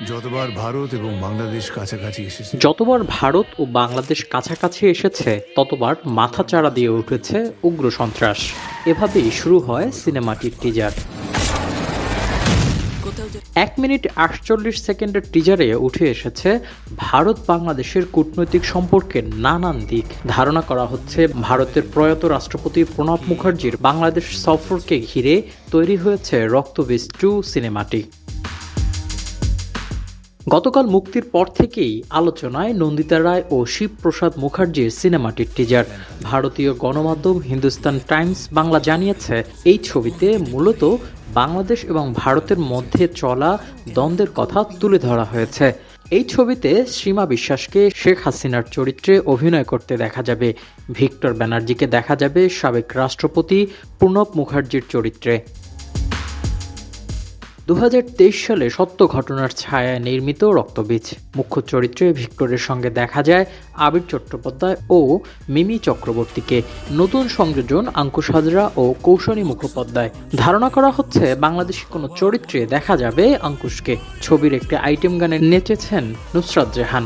যতবার ভারত এবং বাংলাদেশ কাছাকাছি এসেছে যতবার ভারত ও বাংলাদেশ কাছাকাছি এসেছে ততবার মাথাচাড়া দিয়ে উঠেছে উগ্র সন্ত্রাস। এভাবেই শুরু হয় সিনেমাটির টিজার। 1 মিনিট 48 সেকেন্ডের টিজারে উঠে এসেছে ভারত বাংলাদেশের কূটনৈতিক সম্পর্কের নানান দিক। ধারণা করা হচ্ছে ভারতের প্রয়াত রাষ্ট্রপতি প্রণব মুখার্জির বাংলাদেশ সফরকে ঘিরে তৈরি হয়েছে রক্তবীজ 2 সিনেমাটি। গতকাল মুক্তির পর থেকেই আলোচনায় নন্দিতা রায় ও শিবপ্রসাদ মুখার্জির সিনেমাটির টিজার। ভারতীয় গণমাধ্যম হিন্দুস্তান টাইমস বাংলা জানিয়েছে, এই ছবিতে মূলত বাংলাদেশ এবং ভারতের মধ্যে চলা দ্বন্দ্বের কথা তুলে ধরা হয়েছে। এই ছবিতে সীমা বিশ্বাসকে শেখ হাসিনার চরিত্রে অভিনয় করতে দেখা যাবে। ভিক্টর ব্যানার্জিকে দেখা যাবে সাবেক রাষ্ট্রপতি প্রণব মুখার্জির চরিত্রে। 2023 সালে সত্য ঘটনার ছায়ায় নির্মিত রক্তবীজ। মুখ্য চরিত্রে ভিক্টরের সঙ্গে দেখা যায় আবির চট্টোপাধ্যায় ও মিমি চক্রবর্তীকে। নতুন সংযোজন আঙ্কুশ হাজরা ও কৌশানী মুখোপাধ্যায়। ধারণা করা হচ্ছে বাংলাদেশি কোনো চরিত্রে দেখা যাবে আঙ্কুশকে। ছবির একটি আইটেম গানে নেচেছেন নুসরাত জাহান।